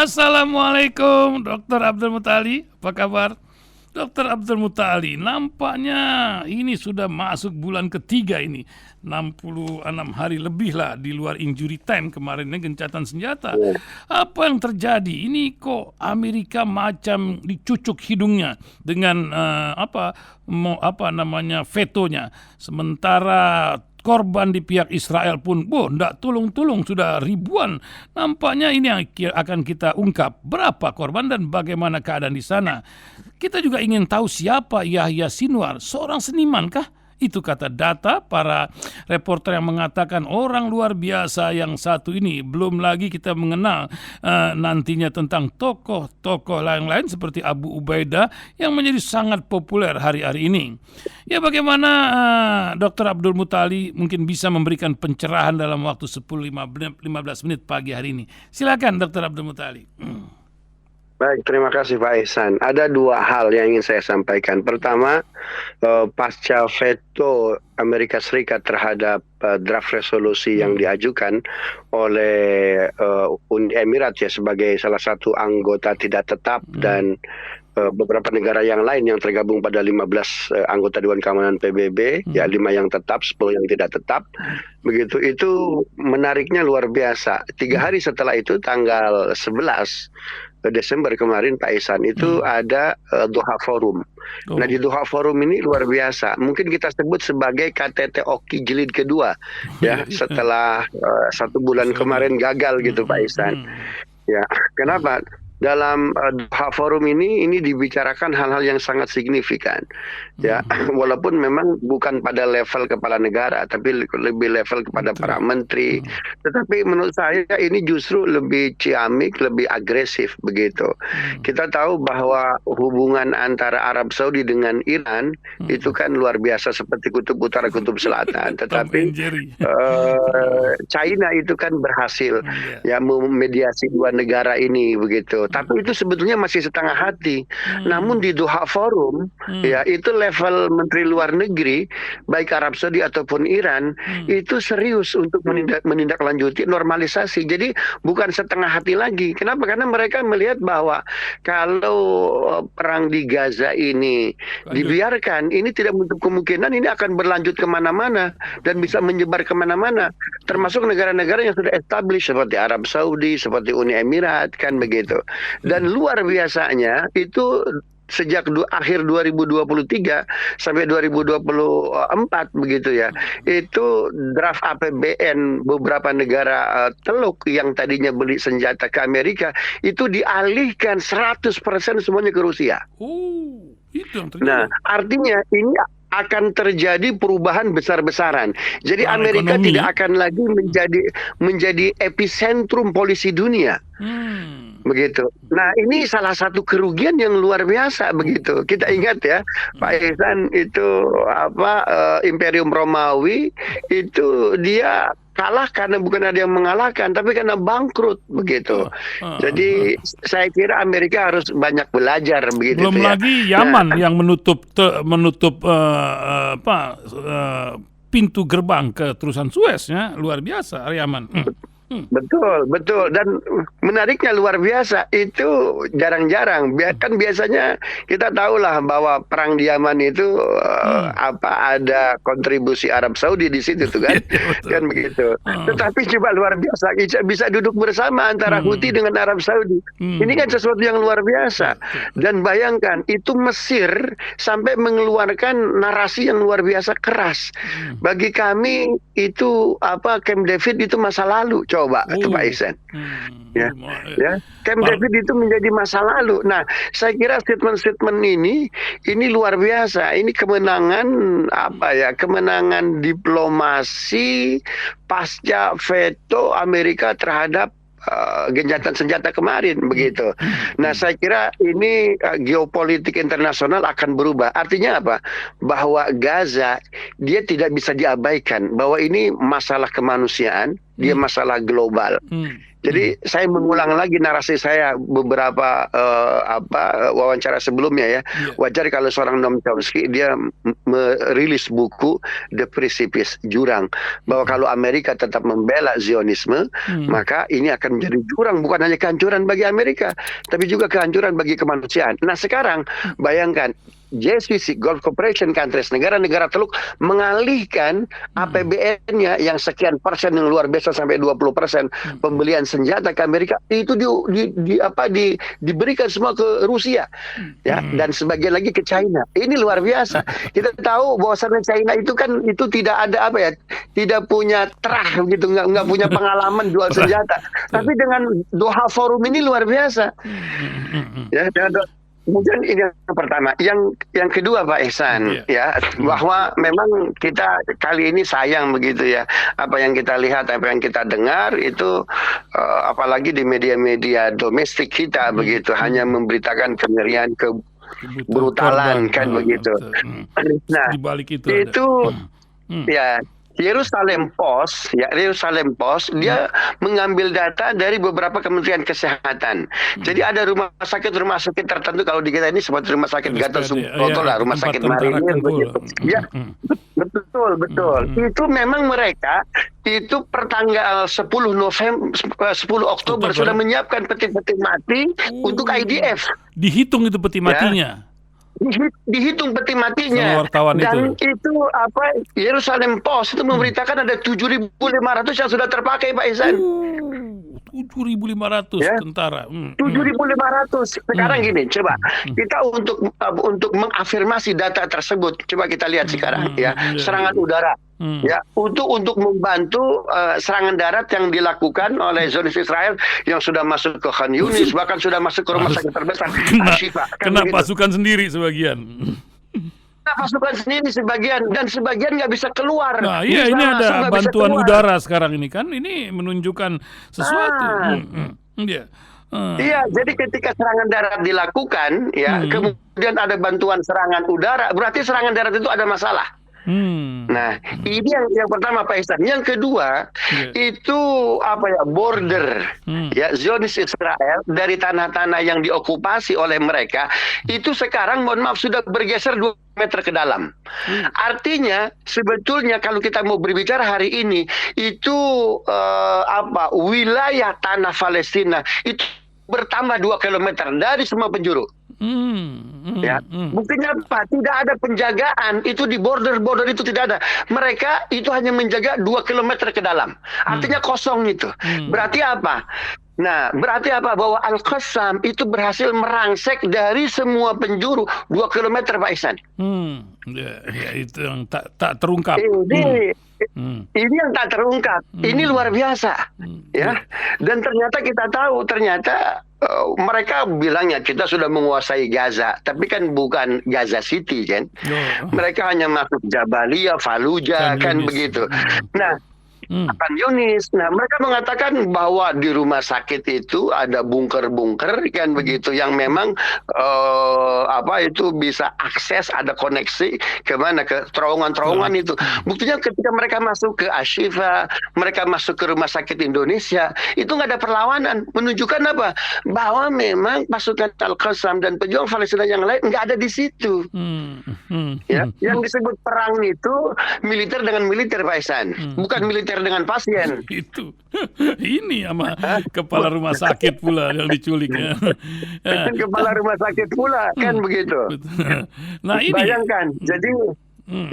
Assalamualaikum, Dokter Abdul Mutali. Apa kabar? Dokter Abdul Mutali, nampaknya ini sudah masuk bulan ketiga ini. 66 hari lebih lah di luar injury time kemarinnya gencatan senjata. Apa yang terjadi? Ini kok Amerika macam dicucuk hidungnya dengan vetonya. Sementara korban di pihak Israel pun, ndak tulung-tulung, sudah ribuan. Nampaknya ini yang akan kita ungkap. Berapa korban dan bagaimana keadaan di sana. Kita juga ingin tahu siapa Yahya Sinwar, seorang seniman kah? Itu kata data para reporter yang mengatakan orang luar biasa yang satu ini. Belum lagi kita mengenal nantinya tentang tokoh-tokoh lain-lain seperti Abu Ubaidah yang menjadi sangat populer hari-hari ini. Ya, bagaimana Dr. Abdul Mutali mungkin bisa memberikan pencerahan dalam waktu 10-15 menit pagi hari ini. Silakan Dr. Abdul Mutali. Baik, terima kasih Pak Ihsan. Ada dua hal yang ingin saya sampaikan. Pertama, pasca veto Amerika Serikat terhadap draft resolusi yang diajukan oleh Uni Emirat ya sebagai salah satu anggota tidak tetap dan beberapa negara yang lain yang tergabung pada 15 anggota Dewan Keamanan PBB, ya 5 yang tetap, 10 yang tidak tetap. Begitu, itu menariknya luar biasa. 3 hari setelah itu, tanggal 11 Desember kemarin Pak Ihsan, itu ada Doha Forum. Nah, di Doha Forum ini luar biasa. Mungkin kita sebut sebagai KTT Oki jilid kedua, ya, setelah 1 bulan kemarin gagal gitu Pak Ihsan. Ya, kenapa? Dalam Doha Forum ini dibicarakan hal-hal yang sangat signifikan, ya, walaupun memang bukan pada level kepala negara, tapi lebih level kepada para menteri. Tetapi menurut saya ini justru lebih ciamik, lebih agresif begitu. Kita tahu bahwa hubungan antara Arab Saudi dengan Iran itu kan luar biasa seperti kutub utara, kutub selatan. Tetapi China itu kan berhasil ya memediasi 2 negara ini begitu. Tapi itu sebetulnya masih setengah hati. Namun di Doha Forum, ya, itu level menteri luar negeri, baik Arab Saudi ataupun Iran, itu serius untuk menindaklanjuti normalisasi. Jadi bukan setengah hati lagi. Kenapa? Karena mereka melihat bahwa kalau perang di Gaza ini dibiarkan, ini tidak menutup kemungkinan ini akan berlanjut kemana-mana dan bisa menyebar kemana-mana. Termasuk negara-negara yang sudah established seperti Arab Saudi, seperti Uni Emirat, kan begitu. Dan luar biasanya itu sejak akhir 2023 sampai 2024 begitu ya. Itu draft APBN beberapa negara Teluk yang tadinya beli senjata ke Amerika itu dialihkan 100% semuanya ke Rusia. Itu yang terjadi. Nah, artinya ini akan terjadi perubahan besar-besaran. Jadi Amerika tidak akan lagi menjadi epicentrum polisi dunia. Begitu. Nah, ini salah satu kerugian yang luar biasa begitu. Kita ingat ya, Pak Ihsan, itu Imperium Romawi itu dia kalah karena bukan ada yang mengalahkan, tapi karena bangkrut begitu. Jadi saya kira Amerika harus banyak belajar begitu. Belum lagi Yaman yang menutup pintu gerbang ke terusan Suez, ya, luar biasa Yaman. Betul. Dan menariknya luar biasa, itu jarang-jarang. Kan biasanya kita tahulah bahwa perang di Yaman itu ada kontribusi Arab Saudi di situ tuh kan. Kan begitu. Tetapi coba luar biasa, bisa duduk bersama antara Houthi dengan Arab Saudi. Ini kan sesuatu yang luar biasa. Dan bayangkan, itu Mesir sampai mengeluarkan narasi yang luar biasa keras. Bagi kami itu Camp David itu masa lalu. Coba Pak Ihsan. Ya. Camp David itu menjadi masa lalu. Nah, saya kira statement-statement ini luar biasa. Ini kemenangan kemenangan diplomasi pasca veto Amerika terhadap gencatan senjata kemarin begitu. Nah, saya kira ini geopolitik internasional akan berubah. Artinya apa? Bahwa Gaza dia tidak bisa diabaikan, bahwa ini masalah kemanusiaan, dia masalah global. Jadi saya mengulang lagi narasi saya beberapa wawancara sebelumnya ya. Wajar kalau seorang Noam Chomsky dia merilis buku The Precipice, jurang, bahwa kalau Amerika tetap membela Zionisme, maka ini akan menjadi jurang, bukan hanya kehancuran bagi Amerika, tapi juga kehancuran bagi kemanusiaan. Nah sekarang bayangkan, GCC, Gulf Cooperation Countries, negara-negara Teluk mengalihkan APBN-nya yang sekian persen yang luar biasa sampai 20% pembelian senjata ke Amerika itu diberikan semua ke Rusia, ya, dan sebagian lagi ke China. Ini luar biasa. Kita tahu bahwasannya China itu kan tidak ada tidak punya terah gitu, nggak punya pengalaman jual senjata. Tapi dengan Doha Forum ini luar biasa. Ya, kemudian ini yang pertama, yang kedua Pak Ihsan, ya, bahwa memang kita kali ini sayang begitu ya, apa yang kita lihat, apa yang kita dengar itu, apalagi di media-media domestik kita begitu, hanya memberitakan kengerian, kebrutalan kan begitu. Nah, di balik itu ya. Yerusalem Post dia mengambil data dari beberapa kementerian kesehatan. Jadi ada rumah sakit tertentu, kalau di kita ini seperti rumah sakit Gatot Subroto lah, rumah sakit Marinir begitu. Ya, betul. Itu memang mereka itu pertanggal 10 Oktober sudah menyiapkan peti-peti mati untuk IDF. Dihitung itu peti matinya. Ya. Dihitung peti matinya, dan itu Yerusalem Post itu memberitakan ada 7.500 yang sudah terpakai Pak Ihsan. 7.500 ya? Tentara. 7.500. Sekarang gini, coba kita untuk mengafirmasi data tersebut, coba kita lihat sekarang ya, serangan udara. Ya, untuk membantu serangan darat yang dilakukan oleh Zionis Israel yang sudah masuk ke Khan Yunis, bahkan sudah masuk ke rumah sakit terbesar Al-Shifa. Kena pasukan sendiri sebagian. Kena pasukan sendiri sebagian, dan sebagian nggak bisa keluar. Nah, iya, ini ada bantuan udara sekarang ini kan, ini menunjukkan sesuatu. Iya, jadi ketika serangan darat dilakukan, ya, kemudian ada bantuan serangan udara, berarti serangan darat itu ada masalah. Nah, ini yang pertama Pak Ihsan. Yang kedua, itu border, ya, Zionis Israel dari tanah-tanah yang diokupasi oleh mereka itu sekarang, mohon maaf, sudah bergeser 2 meter ke dalam. Artinya sebetulnya kalau kita mau berbicara hari ini itu wilayah tanah Palestina itu bertambah 2 kilometer dari semua penjuru. Ya, buktinya apa? Tidak ada penjagaan itu di border itu, tidak ada. Mereka itu hanya menjaga 2 kilometer ke dalam. Artinya kosong itu. Berarti apa? Nah, berarti apa? Bahwa Al-Qassam itu berhasil merangsek dari semua penjuru 2 kilometer Pak Ihsan. Ya, itu yang tak terungkap. Ini yang tak terungkap. Ini luar biasa, ya. Dan ternyata kita tahu, mereka bilangnya kita sudah menguasai Gaza, tapi kan bukan Gaza City kan. Mereka hanya masuk Jabalia, Fallujah kan begitu. Nah, Khan Yunis. Nah, mereka mengatakan bahwa di rumah sakit itu ada bunker-bunker kan begitu yang memang itu bisa akses, ada koneksi kemana, ke terowongan-terowongan itu. Buktinya ketika mereka masuk ke Al-Shifa, mereka masuk ke rumah sakit Indonesia, itu nggak ada perlawanan. Menunjukkan apa? Bahwa memang pasukan Al-Qassam dan pejuang Palestina yang lain nggak ada di situ. Ya, yang disebut perang itu militer dengan militer Pak Ihsan, bukan militer dengan pasien. Itu ini sama kepala rumah sakit pula yang diculik ya. Kepala rumah sakit pula kan begitu. Nah, ini bayangkan. Jadi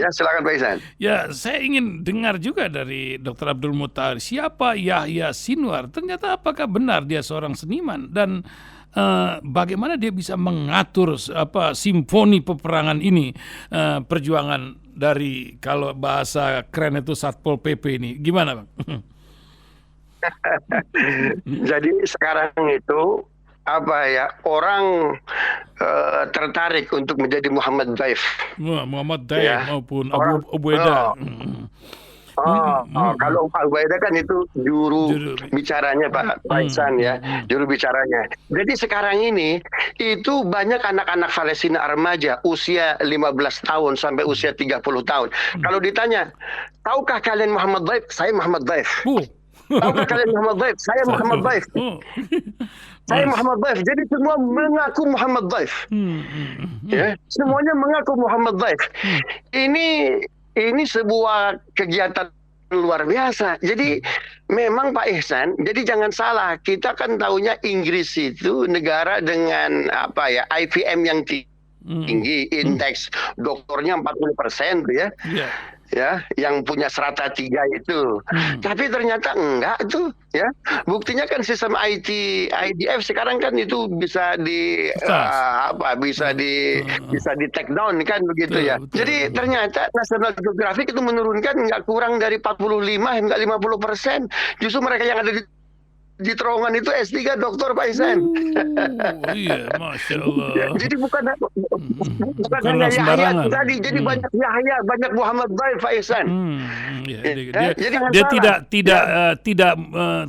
ya silakan Pak Ihsan. Ya, saya ingin dengar juga dari Dr. Abdul Mutahhar, siapa Yahya Sinwar? Ternyata apakah benar dia seorang seniman, dan bagaimana dia bisa mengatur simfoni peperangan ini, perjuangan dari, kalau bahasa keren itu, Satpol PP ini, gimana Bang? Jadi sekarang itu orang tertarik untuk menjadi Muhammad Daif. Muhammad Daif ya, maupun Abu Ubaidah. Kalau Pak Ubaidah kan itu juru bicaranya Pak Ihsan ya, juru bicaranya. Jadi sekarang ini itu banyak anak-anak Palestina remaja usia 15 tahun sampai usia 30 tahun. Kalau ditanya, tahukah kalian Muhammad Daif? Saya Muhammad Daif. Tahukah kalian Muhammad Daif? Saya Muhammad Daif. Oh. Saya Muhammad Daif. Jadi semua mengaku Muhammad Daif. Ya, semuanya mengaku Muhammad Daif. Ini sebuah kegiatan luar biasa. Jadi memang Pak Ihsan, jadi jangan salah, kita kan tahunya Inggris itu negara dengan IPM yang tinggi, indeks doktornya 40% tuh ya. Yeah. Ya, yang punya strata 3 itu. Tapi ternyata enggak tuh, ya. Buktinya kan sistem IDF sekarang kan itu bisa bisa di take down kan begitu ya. Betul. Jadi ternyata National Geographic itu menurunkan nggak kurang dari 45 hingga 50%. Justru mereka yang ada di terowongan itu S3 doktor Pak Ihsan. Iya, Masya Allah. Jadi bukan Bukanlah hanya Yahya sembarangan. tadi, jadi banyak Yahya, banyak Muhammad Daif Pak Ihsan. Dia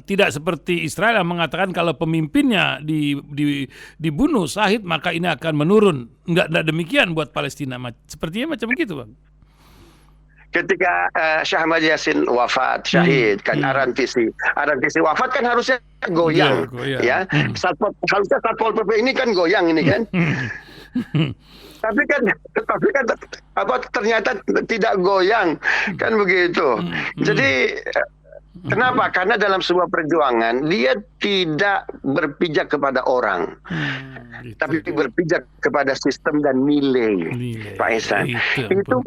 tidak seperti Israel yang mengatakan kalau pemimpinnya dibunuh Syahid maka ini akan menurun. Enggak demikian buat Palestina. Sepertinya macam begitu, Bang. Ketika Syekh Ahmad Yasin wafat syahid kan Arantisi wafat kan harusnya goyang, ya. Harusnya Satpol PP ini kan goyang ini kan. tapi kan ternyata tidak goyang kan begitu. Jadi kenapa? Karena dalam sebuah perjuangan dia tidak berpijak kepada orang, tapi berpijak kepada sistem dan nilai. Pak Ihsan. Itu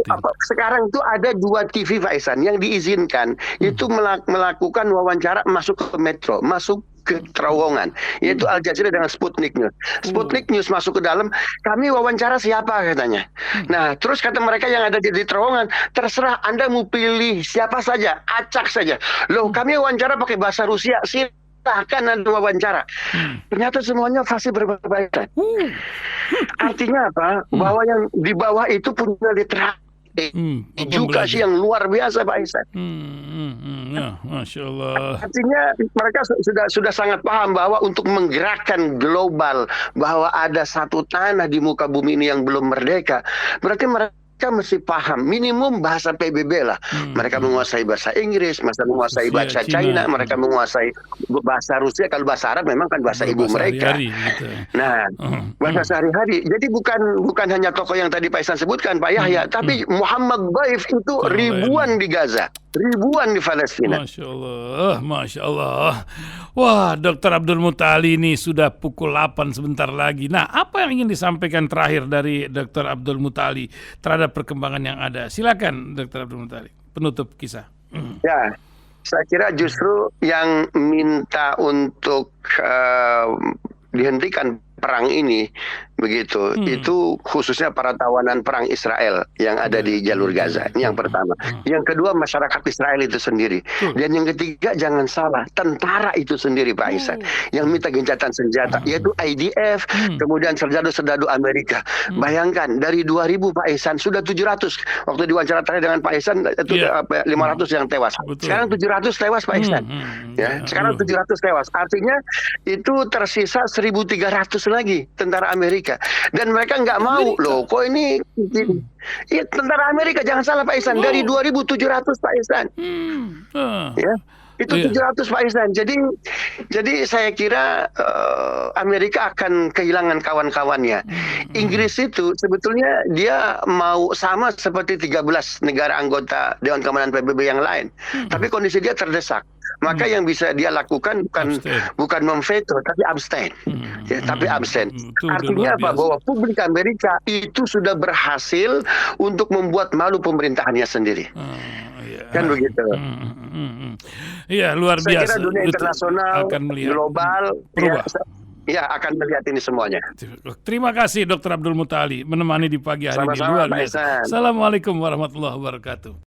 sekarang itu ada 2 TV Pak Ihsan yang diizinkan itu melakukan wawancara masuk ke metro, masuk ke terowongan, yaitu Al Jazeera dengan Sputnik News. Sputnik News masuk ke dalam, kami wawancara siapa katanya. Nah, terus kata mereka yang ada di terowongan, terserah Anda mau pilih siapa saja, acak saja. Loh, kami wawancara pakai bahasa Rusia, silahkan Anda wawancara. Ternyata semuanya fasih berbahasa. Artinya apa? Bahwa yang di bawah itu punya literasi edukasi yang luar biasa Pak Ihsan. Masya Allah. Artinya mereka sudah sangat paham bahwa untuk menggerakkan global, bahwa ada satu tanah di muka bumi ini yang belum merdeka, berarti mereka mesti paham minimum bahasa PBB lah. Mereka menguasai bahasa Inggris, mereka menguasai bahasa China, mereka menguasai bahasa Rusia. Kalau bahasa Arab memang kan bahasa ibu mereka. Gitu. Nah, bahasa sehari-hari. Jadi bukan hanya tokoh yang tadi Pak Ihsan sebutkan, Pak Yahya, tapi Muhammad Daif itu ribuan di Gaza, ribuan di Palestina. Masya Allah, Masya Allah. Wah, Dr. Abdul Mutali ini sudah pukul 8 sebentar lagi. Nah, apa yang ingin disampaikan terakhir dari Dr. Abdul Mutali terhadap perkembangan yang ada? Silakan, Dr. Abdul Mutali, penutup kisah. Ya, saya kira justru yang minta untuk dihentikan perang ini begitu, itu khususnya para tawanan perang Israel yang ada di jalur Gaza. Ini yang pertama. Yang kedua, masyarakat Israel itu sendiri. Dan yang ketiga, jangan salah, tentara itu sendiri Pak Ihsan yang minta gencatan senjata, yaitu IDF, kemudian serdadu-serdadu Amerika. Bayangkan dari 2000 Pak Ihsan sudah 700. Waktu diwawancara terakhir dengan Pak Ihsan itu 500 yang tewas. Sekarang 700 tewas Pak Ihsan. Ya, sekarang 700 tewas. Artinya itu tersisa 1.300 lagi tentara Amerika. Dan mereka nggak mau loh, kok ini ya, tentara Amerika, jangan salah Pak Ihsan, dari 2.700 Pak Ihsan. Ya, itu 700 Pak Ihsan. Jadi saya kira Amerika akan kehilangan kawan-kawannya. Inggris itu sebetulnya dia mau sama seperti 13 negara anggota Dewan Keamanan PBB yang lain. Tapi kondisi dia terdesak. Maka yang bisa dia lakukan bukan memveto, tapi abstain. Tapi abstain. Artinya apa? Bahwa publik Amerika itu sudah berhasil untuk membuat malu pemerintahannya sendiri. Kan begitu. Iya, luar biasa. Saya kira dunia internasional, akan melihat global, ya akan melihat ini semuanya. Terima kasih Dr. Abdul Mutali menemani di pagi hari ini. Luar biasa. Assalamualaikum warahmatullahi wabarakatuh.